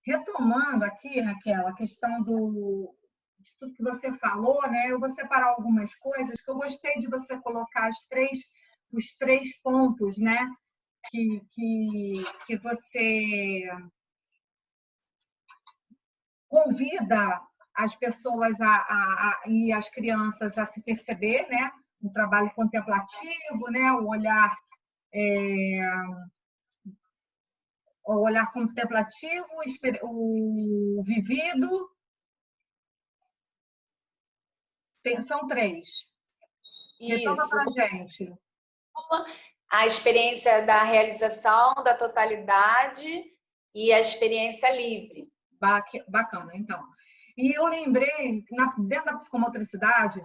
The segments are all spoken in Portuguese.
retomando aqui, Raquel, a questão de tudo que você falou, né? Eu vou separar algumas coisas que eu gostei de você colocar os três pontos, né? Que você convida as pessoas e as crianças a se perceber, né? Um trabalho contemplativo, né? O olhar contemplativo, o vivido. São três. Retoma para a gente. A experiência da realização, da totalidade e a experiência livre. Bacana, então. E eu lembrei, dentro da psicomotricidade,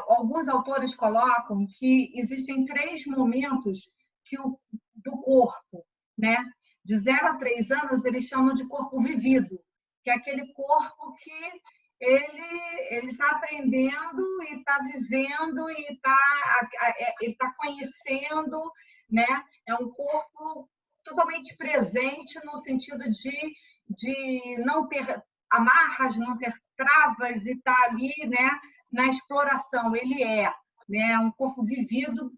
alguns autores colocam que existem 3 momentos do corpo, né? De 0 a 3 anos, eles chamam de corpo vivido, que é aquele corpo que ele está aprendendo e está vivendo e está conhecendo, né? É um corpo totalmente presente no sentido de não ter amarras, não ter travas e estar ali, né? Na exploração. Ele né? Um corpo vivido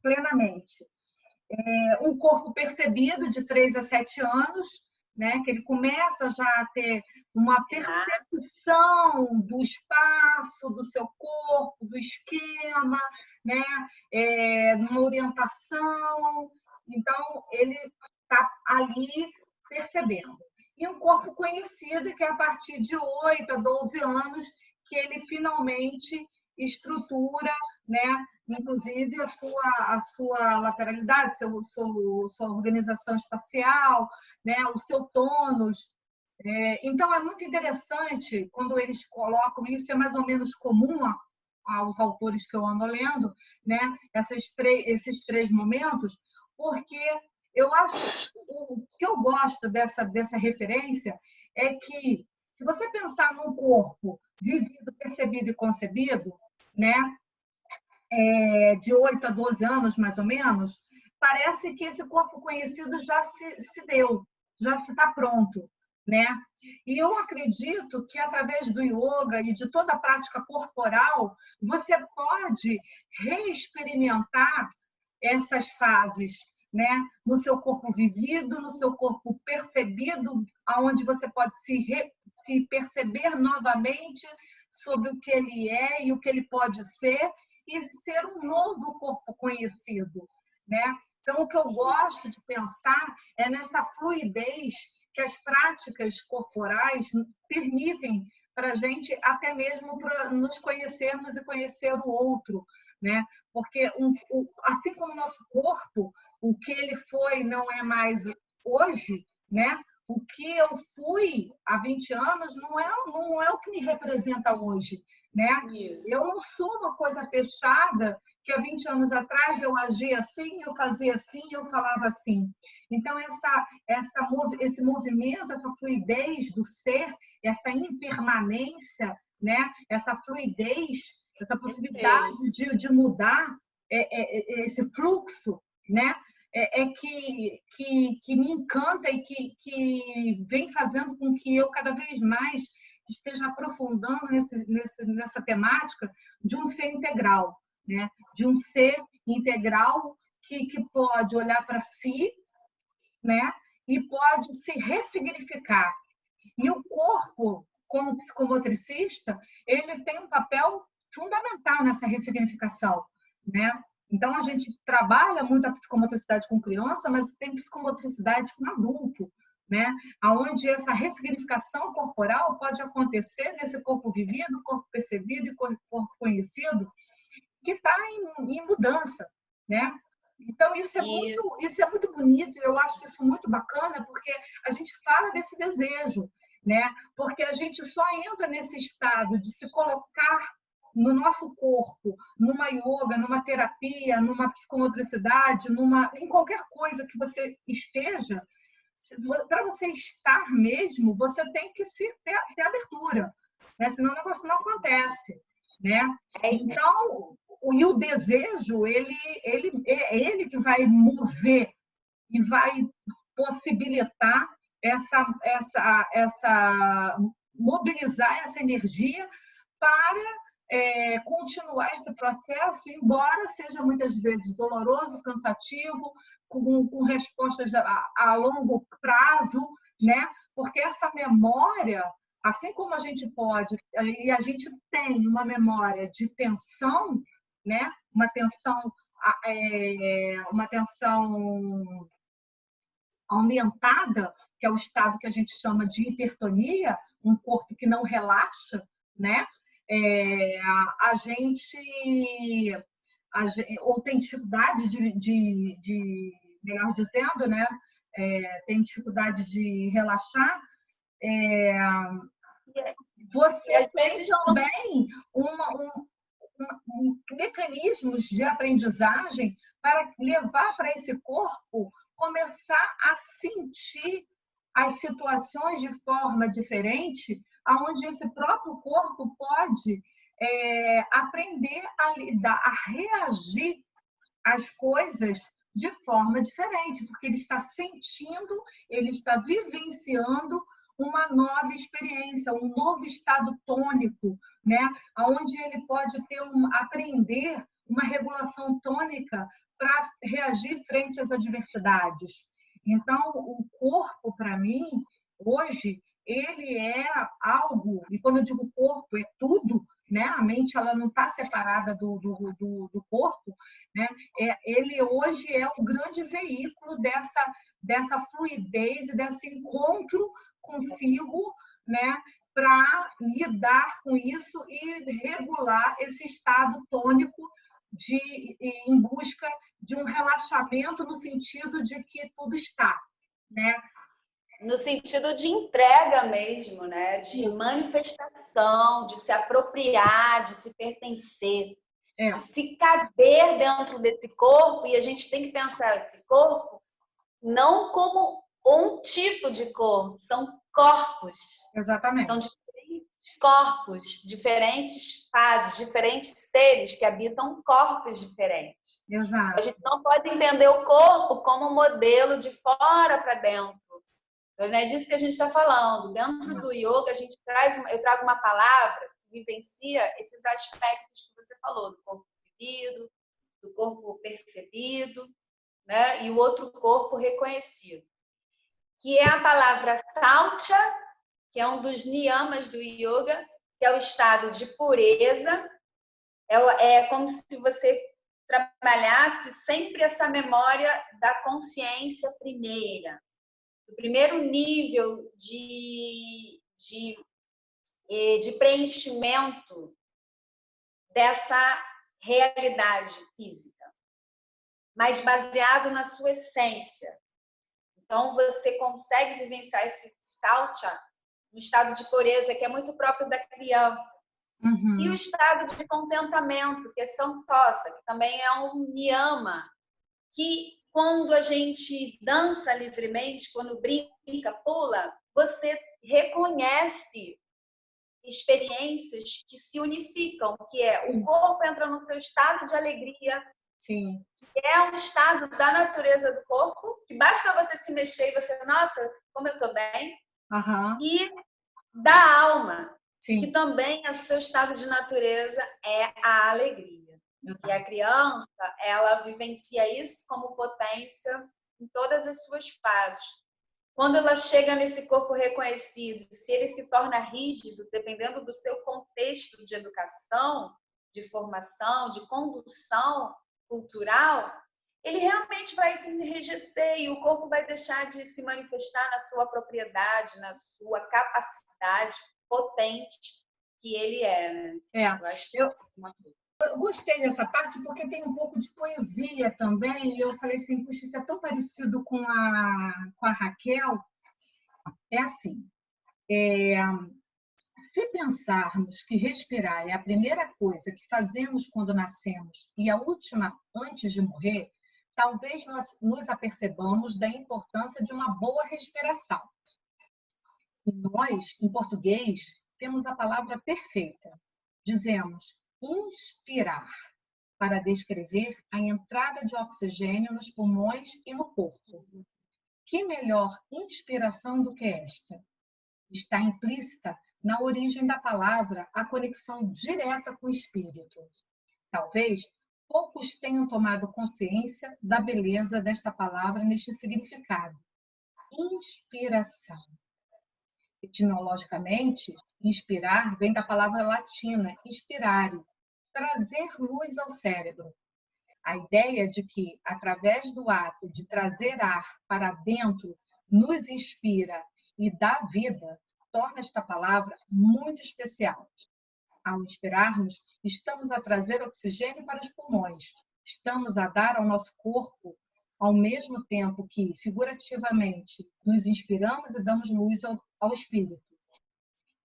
plenamente. Um corpo percebido de 3 a 7 anos, né? Que ele começa já a ter uma percepção do espaço, do seu corpo, do esquema, né? Uma orientação. Então, ele está ali percebendo. E um corpo conhecido, que é a partir de 8 a 12 anos, que ele finalmente estrutura, né? Inclusive a sua lateralidade, sua organização espacial, né? O seu tônus. Então, é muito interessante quando eles colocam, isso é mais ou menos comum aos autores que eu ando lendo, né? Esses 3 momentos, porque eu acho, o que eu gosto dessa referência é que, se você pensar num corpo vivido, percebido e concebido, né? De 8 a 12 anos, mais ou menos, parece que esse corpo conhecido já se deu, já se está pronto, né? E eu acredito que, através do yoga e de toda a prática corporal, você pode reexperimentar essas fases, né? No seu corpo vivido, no seu corpo percebido, aonde você pode se perceber novamente sobre o que ele é e o que ele pode ser, e ser um novo corpo conhecido, né? Então, o que eu gosto de pensar é nessa fluidez que as práticas corporais permitem para a gente, até mesmo para nos conhecermos e conhecer o outro, né? Porque, assim como o nosso corpo, o que ele foi não é mais hoje, né? O que eu fui há 20 anos não é o que me representa hoje, né? Isso. Eu não sou uma coisa fechada que há 20 anos atrás eu agia assim, eu fazia assim, eu falava assim. Então, esse movimento, essa fluidez do ser, essa impermanência, né? Essa fluidez, essa possibilidade de mudar, esse fluxo, né? Que me encanta e que vem fazendo com que eu cada vez mais esteja aprofundando nessa temática de um ser integral, né? De um ser integral que pode olhar para si, né? E pode se ressignificar. E o corpo, como psicomotricista, ele tem um papel fundamental nessa ressignificação, né? Então, a gente trabalha muito a psicomotricidade com criança, mas tem psicomotricidade com adulto, né? Onde essa ressignificação corporal pode acontecer nesse corpo vivido, corpo percebido e corpo conhecido, que está em mudança, né? Então, isso é muito bonito, eu acho isso muito bacana, porque a gente fala desse desejo, né? Porque a gente só entra nesse estado de se colocar no nosso corpo, numa yoga, numa terapia, numa psicomotricidade, em qualquer coisa que você esteja, para você estar mesmo, você tem que ter abertura, né? Senão o negócio não acontece, né? Então, o desejo, é ele que vai mover e vai possibilitar mobilizar essa energia para continuar esse processo, embora seja muitas vezes doloroso, cansativo, com respostas a longo prazo, né? Porque essa memória, assim como a gente pode, e a gente tem uma memória de tensão, né? Uma tensão aumentada, que é o estado que a gente chama de hipertonia, um corpo que não relaxa, né? A gente ou tem dificuldade melhor dizendo, né? Tem dificuldade de relaxar. Você tem também mecanismos de aprendizagem para levar para esse corpo começar a sentir as situações de forma diferente, aonde esse próprio corpo pode aprender a lidar, a reagir às coisas de forma diferente, porque ele está sentindo, ele está vivenciando uma nova experiência, um novo estado tônico, né? Onde ele pode aprender uma regulação tônica para reagir frente às adversidades. Então, o corpo, para mim, hoje, ele é algo, e quando eu digo corpo, é tudo, né? A mente ela não está separada do corpo, né? Ele hoje é o grande veículo dessa fluidez e desse encontro consigo, né? Para lidar com isso e regular esse estado tônico em busca de um relaxamento no sentido de que tudo está, né? No sentido de entrega mesmo, né? De manifestação, de se apropriar, de se pertencer, de se caber dentro desse corpo. E a gente tem que pensar esse corpo não como um tipo de corpo, são corpos. Exatamente. São diferentes corpos, diferentes fases, diferentes seres que habitam corpos diferentes. Exato. A gente não pode entender o corpo como um modelo de fora para dentro. Então, é disso que a gente está falando. Dentro do yoga, eu trago uma palavra que vivencia esses aspectos que você falou, do corpo vivido, do corpo percebido, né? E o outro corpo reconhecido, que é a palavra saucha, que é um dos niyamas do yoga, que é o estado de pureza. É como se você trabalhasse sempre essa memória da consciência primeira, do primeiro nível de preenchimento dessa realidade física, mas baseado na sua essência. Então, você consegue vivenciar esse saucha no estado de pureza, que é muito próprio da criança. Uhum. E o estado de contentamento, que é santosa, que também é um niyama, que quando a gente dança livremente, quando brinca, pula, você reconhece experiências que se unificam, que é Sim. O corpo entra no seu estado de alegria. Sim. É um estado da natureza do corpo, que basta você se mexer e você, nossa, como eu estou bem. Uhum. E da alma, Sim. que também o seu estado de natureza é a alegria. E a criança, ela vivencia isso como potência em todas as suas fases. Quando ela chega nesse corpo reconhecido, se ele se torna rígido, dependendo do seu contexto de educação, de formação, de condução cultural, ele realmente vai se enrijecer e o corpo vai deixar de se manifestar na sua propriedade, na sua capacidade potente que ele é, né? Eu acho que eu gostei dessa parte porque tem um pouco de poesia também. E eu falei assim, puxa, isso é tão parecido com a Raquel. É assim, se pensarmos que respirar é a primeira coisa que fazemos quando nascemos e a última antes de morrer, talvez nós nos apercebamos da importância de uma boa respiração. E nós, em português, temos a palavra perfeita. Dizemos inspirar, para descrever a entrada de oxigênio nos pulmões e no corpo, que melhor inspiração do que esta? Está implícita na origem da palavra a conexão direta com o espírito. Talvez poucos tenham tomado consciência da beleza desta palavra neste significado. Inspiração. Etimologicamente, inspirar vem da palavra latina inspirare, trazer luz ao cérebro. A ideia de que, através do ato de trazer ar para dentro, nos inspira e dá vida, torna esta palavra muito especial. Ao inspirarmos, estamos a trazer oxigênio para os pulmões, estamos a dar ao nosso corpo, ao mesmo tempo que, figurativamente, nos inspiramos e damos luz ao espírito.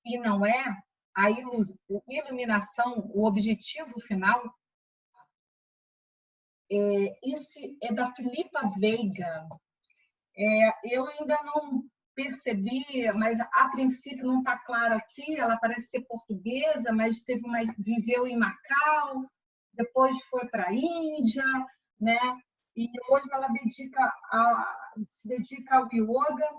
E não é a iluminação o objetivo final? Esse é da Filipa Veiga. Eu ainda não percebi, mas a princípio não está claro aqui. Ela parece ser portuguesa, mas viveu em Macau, depois foi para a Índia, né? E hoje ela se dedica ao yoga.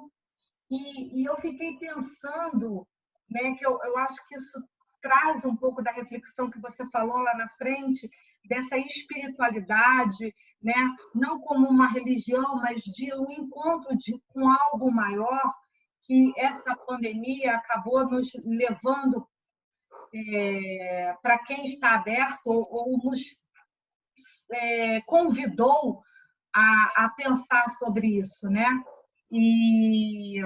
E eu fiquei pensando, né, que eu acho que isso traz um pouco da reflexão que você falou lá na frente, dessa espiritualidade, né? Não como uma religião, mas de um encontro com algo maior, que essa pandemia acabou nos levando para quem está aberto ou nos convidou a pensar sobre isso, né? E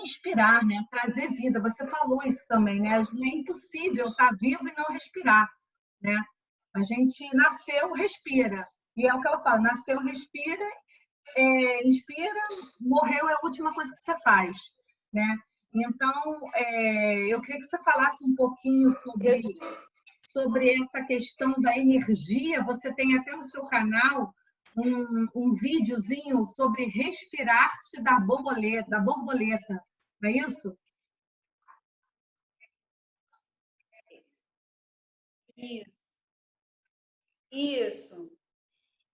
inspirar, né? Trazer vida. Você falou isso também, né? É impossível estar vivo e não respirar, né? A gente nasceu, respira. E é o que ela fala, nasceu, respira, inspira, morreu é a última coisa que você faz, né? Então, eu queria que você falasse um pouquinho sobre essa questão da energia. Você tem até no seu canal um videozinho sobre respirar-te da borboleta, não é isso? Isso.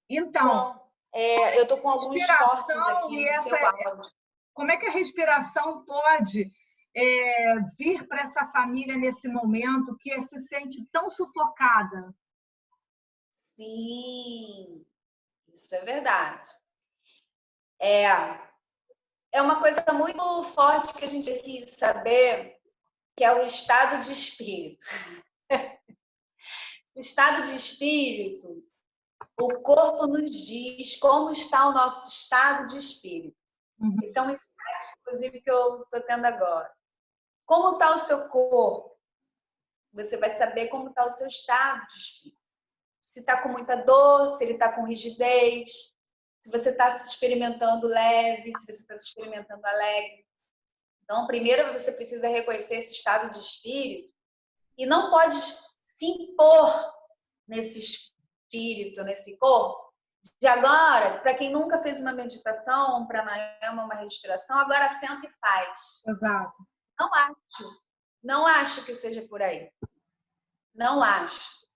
Então, eu estou com alguns cortes aqui no seu áudio. Como é que a respiração pode vir para essa família nesse momento que se sente tão sufocada? Sim, isso é verdade. É uma coisa muito forte que a gente tem que saber, que é o estado de espírito. O estado de espírito, o corpo nos diz como está o nosso estado de espírito. Uhum. Esse é um insight, inclusive, que eu estou tendo agora. Como está o seu corpo? Você vai saber como está o seu estado de espírito. Se está com muita dor, se ele está com rigidez, se você está se experimentando leve, se você está se experimentando alegre. Então, primeiro você precisa reconhecer esse estado de espírito e não pode se impor nesse espírito, nesse corpo. De agora, para quem nunca fez uma meditação, um pranayama, uma respiração, agora senta e faz. Exato. Não acho que seja por aí. Não acho.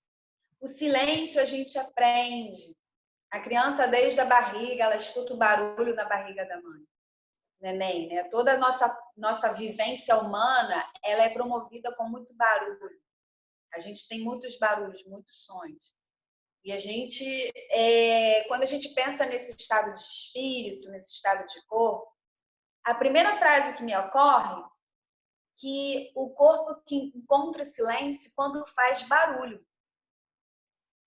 O silêncio a gente aprende. A criança, desde a barriga, ela escuta o barulho na barriga da mãe. Neném, né? Toda a nossa vivência humana, ela é promovida com muito barulho. A gente tem muitos barulhos, muitos sons. E a gente, quando a gente pensa nesse estado de espírito, nesse estado de corpo, a primeira frase que me ocorre é que o corpo que encontra silêncio quando faz barulho.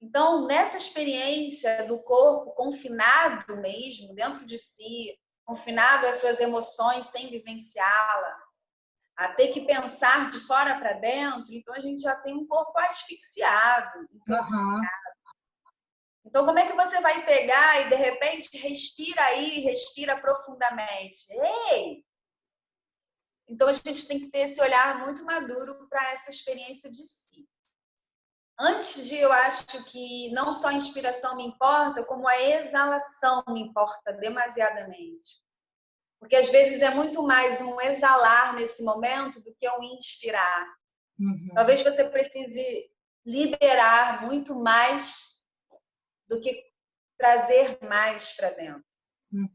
Então, nessa experiência do corpo confinado mesmo, dentro de si, confinado às suas emoções sem vivenciá-la, a ter que pensar de fora para dentro, então a gente já tem um corpo asfixiado, intoxicado. Então, como é que você vai pegar e, de repente, respira aí, respira profundamente? Ei! Então, a gente tem que ter esse olhar muito maduro para essa experiência de si. Antes eu acho que não só a inspiração me importa, como a exalação me importa demasiadamente. Porque, às vezes, é muito mais um exalar nesse momento do que um inspirar. Uhum. Talvez você precise liberar muito mais do que trazer mais para dentro. Uhum.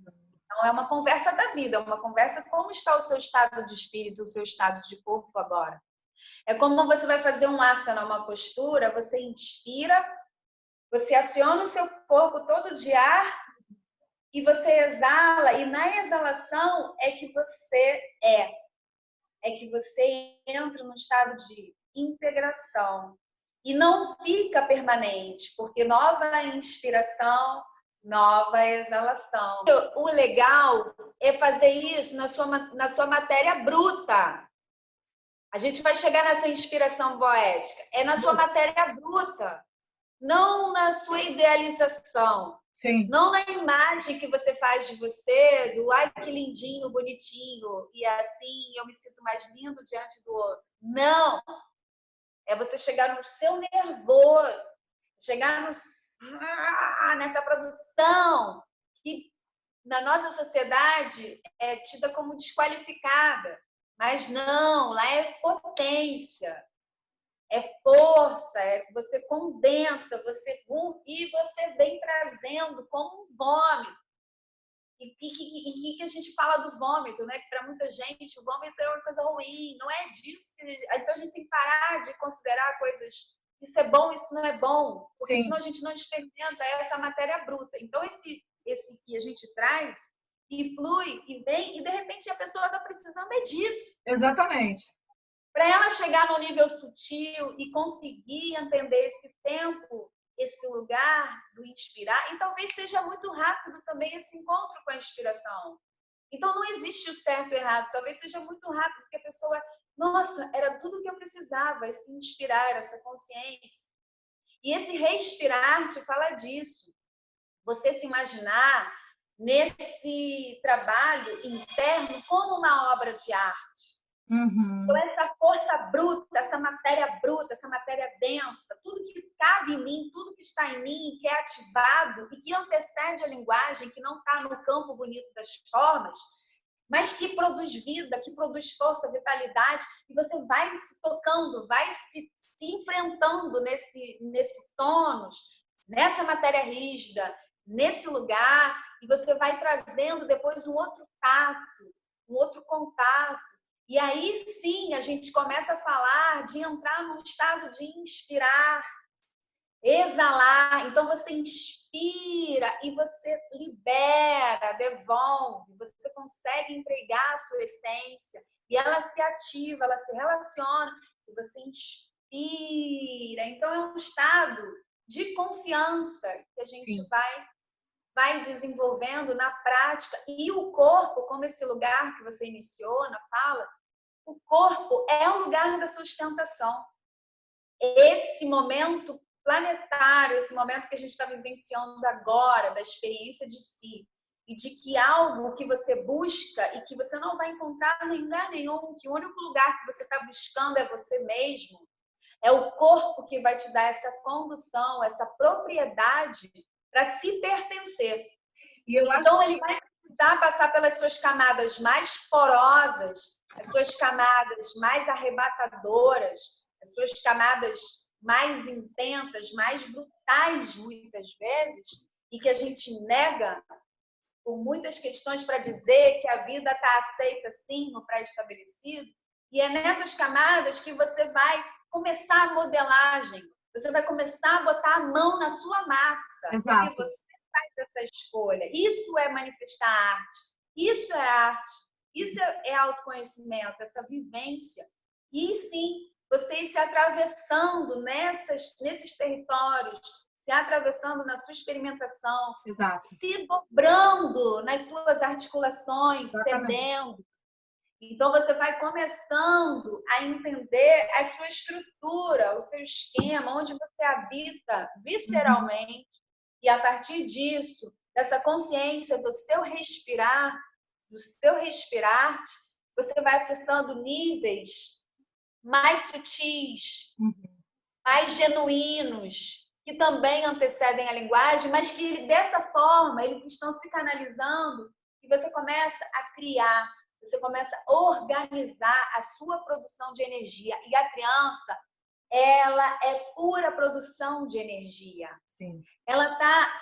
Então, é uma conversa da vida, é uma conversa como está o seu estado de espírito, o seu estado de corpo agora. É como você vai fazer um asana, uma postura, você inspira, você aciona o seu corpo todo de ar e você exala, e na exalação é que você é que você entra num estado de integração e não fica permanente, porque nova inspiração, nova exalação. O legal é fazer isso na sua matéria bruta. A gente vai chegar nessa inspiração poética. É na sua matéria bruta, não na sua idealização. Sim. Não na imagem que você faz de você, do ai que lindinho, bonitinho, e assim eu me sinto mais lindo diante do outro. Não! É você chegar no seu nervoso, chegar nessa produção que na nossa sociedade é tida como desqualificada. Mas não, lá é potência, é força, você condensa, e você vem trazendo como um vômito. E que a gente fala do vômito, né? Que para muita gente o vômito é uma coisa ruim, não é disso então a gente tem que parar de considerar coisas, isso é bom, isso não é bom, porque Sim. senão a gente não experimenta essa matéria bruta. Então esse que a gente traz e flui e vem, e de repente a pessoa está precisando disso. Exatamente. Para ela chegar no nível sutil e conseguir entender esse tempo, esse lugar do inspirar, e talvez seja muito rápido também esse encontro com a inspiração. Então não existe o certo e o errado, talvez seja muito rápido, porque a pessoa, nossa, era tudo o que eu precisava, esse inspirar, essa consciência. E esse respirar te fala disso. Você se imaginar nesse trabalho interno como uma obra de arte. Uhum. Então, essa força bruta, essa matéria densa, tudo que cabe em mim, tudo que está em mim, que é ativado e que antecede a linguagem, que não está no campo bonito das formas, mas que produz vida, que produz força, vitalidade, e você vai se tocando, vai se enfrentando nesse tônus, nessa matéria rígida, nesse lugar, e você vai trazendo depois um outro tato, um outro contato. E aí sim a gente começa a falar de entrar num estado de inspirar, exalar. Então você inspira e você libera, devolve, você consegue entregar a sua essência e ela se ativa, ela se relaciona e você inspira. Então é um estado de confiança que a gente vai desenvolvendo na prática. E o corpo, como esse lugar que você iniciou na fala, o corpo é o lugar da sustentação. Esse momento planetário, esse momento que a gente está vivenciando agora, da experiência de si, e de que algo que você busca e que você não vai encontrar em lugar nenhum, que o único lugar que você está buscando é você mesmo, é o corpo que vai te dar essa condução, essa propriedade para se pertencer. Então, ele vai precisar passar pelas suas camadas mais porosas, as suas camadas mais arrebatadoras, as suas camadas mais intensas, mais brutais, muitas vezes, e que a gente nega por muitas questões para dizer que a vida está aceita sim no pré-estabelecido. E é nessas camadas que você vai começar a modelagem, você vai começar a botar a mão na sua massa. Exato. Porque você faz essa escolha. Isso é manifestar arte. Isso é arte. Isso é autoconhecimento, essa vivência. E sim, você ir se atravessando nesses territórios, se atravessando na sua experimentação, exato, se dobrando nas suas articulações, exatamente, cedendo. Então, você vai começando a entender a sua estrutura, o seu esquema, onde você habita visceralmente. E a partir disso, dessa consciência do seu respirar, você vai acessando níveis mais sutis, mais genuínos, que também antecedem a linguagem, mas que dessa forma eles estão se canalizando e você começa a criar, você começa a organizar a sua produção de energia. E a criança, ela é pura produção de energia. Sim. Ela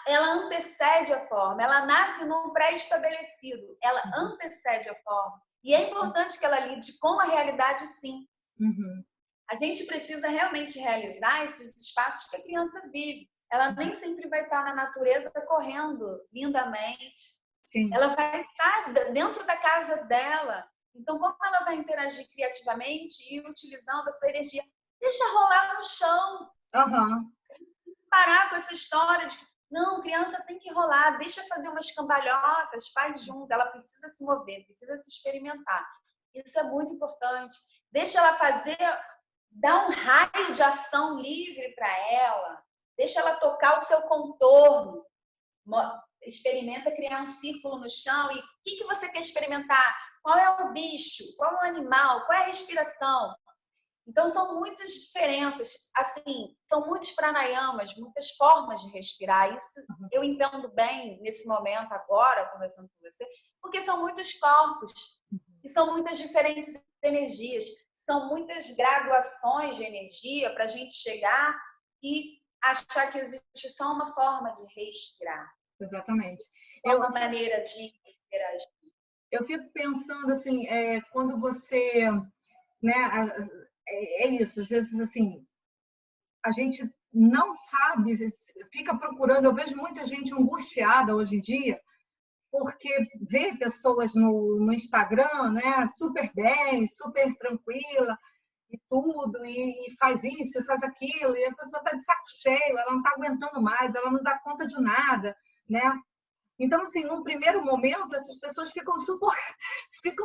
antecede a forma, ela nasce num pré-estabelecido, ela antecede a forma. E é importante que ela lide com a realidade, sim. Uhum. A gente precisa realmente realizar esses espaços que a criança vive. Ela nem sempre vai estar na natureza correndo lindamente. Sim. Ela vai estar dentro da casa dela. Então, como ela vai interagir criativamente e utilizando a sua energia? Deixa rolar no chão. Uhum. Parar com essa história de não, criança tem que rolar, deixa fazer umas cambalhotas, faz junto, ela precisa se mover, precisa se experimentar. Isso é muito importante. Deixa ela fazer, dá um raio de ação livre para ela, deixa ela tocar o seu contorno. Experimenta criar um círculo no chão e o que você quer experimentar? Qual é o bicho? Qual é o animal? Qual é a respiração? Então, são muitas diferenças, assim, são muitos pranayamas, muitas formas de respirar. Isso eu entendo bem nesse momento agora, conversando com você, porque são muitos corpos e são muitas diferentes energias, são muitas graduações de energia para a gente chegar e achar que existe só uma forma de respirar. Exatamente. Uma maneira de interagir. Eu fico pensando assim, quando você, né, é isso, às vezes assim, a gente não sabe, fica procurando, eu vejo muita gente angustiada hoje em dia, porque vê pessoas no Instagram, né, super bem, super tranquila e tudo, e faz isso, faz aquilo, e a pessoa está de saco cheio, ela não está aguentando mais, ela não dá conta de nada, né? Então, assim, num primeiro momento, essas pessoas ficam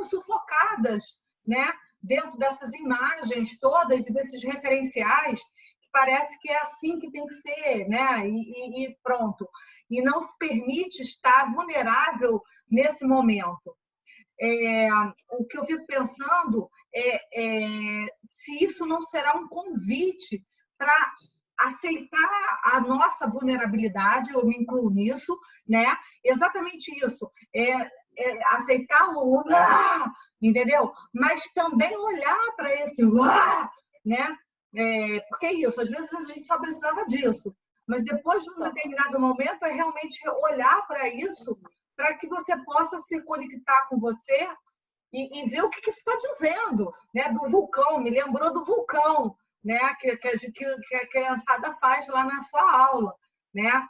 sufocadas, né? Dentro dessas imagens todas e desses referenciais, que parece que é assim que tem que ser, né? E pronto. E não se permite estar vulnerável nesse momento. O que eu fico pensando é se isso não será um convite para aceitar a nossa vulnerabilidade, eu me incluo nisso, né? Exatamente isso, aceitar o entendeu? Mas também olhar para esse né? Porque é isso, às vezes a gente só precisava disso, mas depois de um determinado momento é realmente olhar para isso, para que você possa se conectar com você e ver o que isso está dizendo, né? Do vulcão, me lembrou do vulcão, né? Que a criançada faz lá na sua aula, né?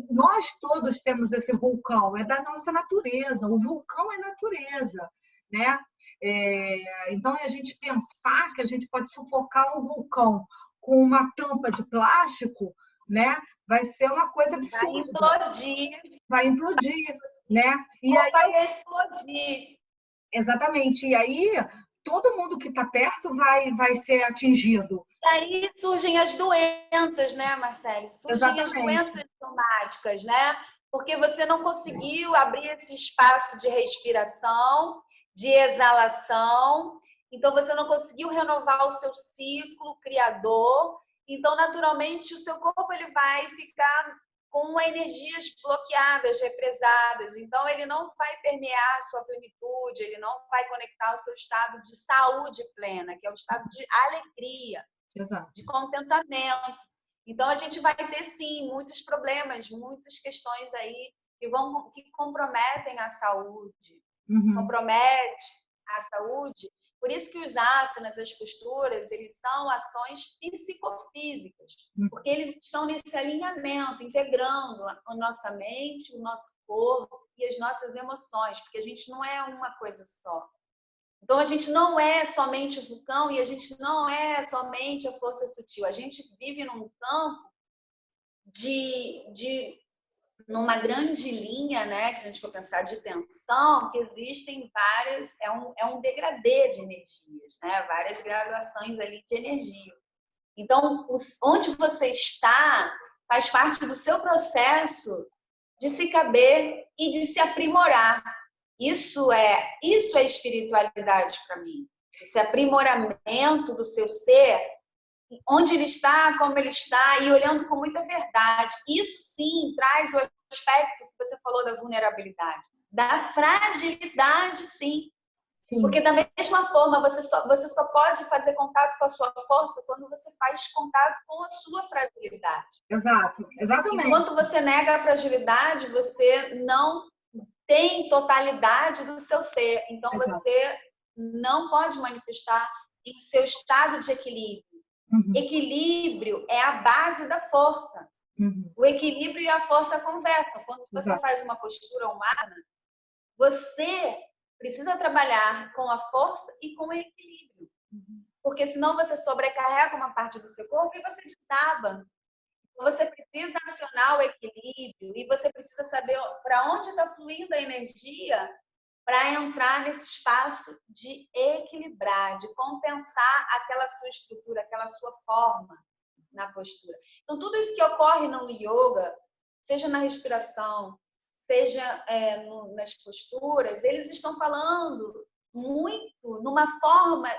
Nós todos temos esse vulcão, é da nossa natureza, o vulcão é natureza, né? Então, a gente pensar que a gente pode sufocar um vulcão com uma tampa de plástico, né? Vai ser uma coisa absurda. Vai implodir, né? E aí vai explodir. Exatamente. E aí todo mundo que está perto vai ser atingido. E aí surgem as doenças, né, Marcele? Surgem Exatamente. As doenças somáticas, né? Porque você não conseguiu abrir esse espaço de respiração, de exalação. Então, você não conseguiu renovar o seu ciclo criador. Então, naturalmente, o seu corpo ele vai ficar com energias bloqueadas, represadas. Então, ele não vai permear a sua plenitude, ele não vai conectar o seu estado de saúde plena, que é o estado de alegria, exato, de contentamento. Então, a gente vai ter, sim, muitos problemas, muitas questões aí que comprometem a saúde. Compromete a saúde. Por isso que os asanas, as posturas, eles são ações psicofísicas, porque eles estão nesse alinhamento, integrando a nossa mente, o nosso corpo e as nossas emoções, porque a gente não é uma coisa só. Então, a gente não é somente o vulcão e a gente não é somente a força sutil. A gente vive num campo numa grande linha, né, que se a gente for pensar de tensão, que existem várias, é um degradê de energias, né, várias graduações ali de energia. Então, onde você está faz parte do seu processo de se caber e de se aprimorar. Isso é espiritualidade para mim. Esse aprimoramento do seu ser, onde ele está, como ele está, e olhando com muita verdade. Isso sim traz o aspecto que você falou da vulnerabilidade, da fragilidade, sim. Sim. Porque da mesma forma, você só pode fazer contato com a sua força quando você faz contato com a sua fragilidade. Exato, exatamente. Enquanto você nega a fragilidade, você não tem totalidade do seu ser. Então, Exato. você não pode manifestar em seu estado de equilíbrio. Uhum. Equilíbrio é a base da força. Uhum. O equilíbrio e a força conversam. Quando você Exato. faz uma postura ou um asana, você precisa trabalhar com a força e com o equilíbrio. Porque senão você sobrecarrega uma parte do seu corpo e você desaba. Você precisa acionar o equilíbrio e você precisa saber para onde está fluindo a energia para entrar nesse espaço de equilibrar, de compensar aquela sua estrutura, aquela sua forma na postura. Então, tudo isso que ocorre no yoga, seja na respiração, seja nas posturas, eles estão falando muito numa forma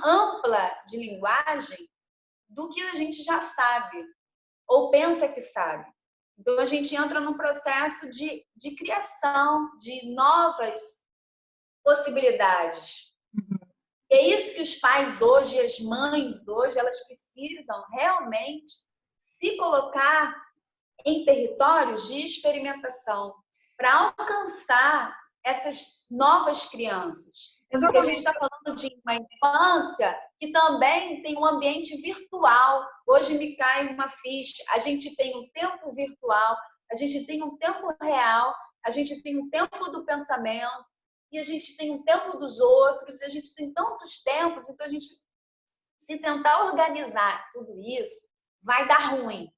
ampla de linguagem do que a gente já sabe ou pensa que sabe. Então, a gente entra num processo de criação de novas possibilidades. E é isso que os pais hoje, as mães hoje, elas precisam realmente se colocar em territórios de experimentação para alcançar essas novas crianças. Porque a gente está falando de uma infância que também tem um ambiente virtual. Hoje me cai uma ficha. A gente tem um tempo virtual, a gente tem um tempo real, a gente tem um tempo do pensamento, e a gente tem um tempo dos outros, e a gente tem tantos tempos. Então, a gente, se tentar organizar tudo isso, vai dar ruim.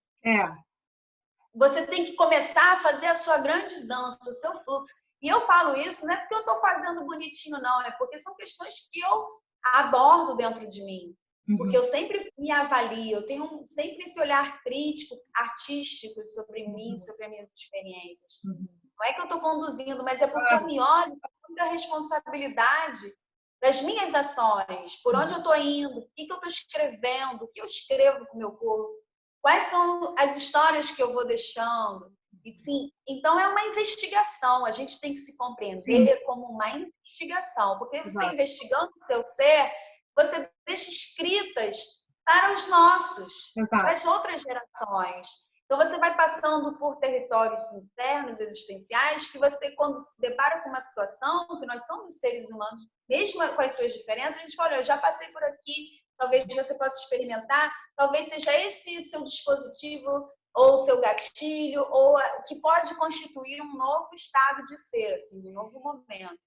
Você tem que começar a fazer a sua grande dança, o seu fluxo. E eu falo isso não é porque eu estou fazendo bonitinho, não. É porque são questões que eu abordo dentro de mim. Porque eu sempre me avalio. Eu tenho sempre esse olhar crítico, artístico sobre mim, sobre as minhas experiências. Não é que eu estou conduzindo, mas é porque eu me olho com a responsabilidade das minhas ações. Por onde eu estou indo, o que eu estou escrevendo, o que eu escrevo com o meu corpo. Quais são as histórias que eu vou deixando? E, sim, então, é uma investigação. A gente tem que se compreender como uma investigação. Porque você investigando o seu ser, você deixa escritas para os nossos, para as outras gerações. Então, você vai passando por territórios internos, existenciais, que você, quando se depara com uma situação, que nós somos seres humanos, mesmo com as suas diferenças, a gente fala, olha, eu já passei por aqui, talvez você possa experimentar, talvez seja esse seu dispositivo ou seu gatilho, ou que pode constituir um novo estado de ser, assim, um novo momento.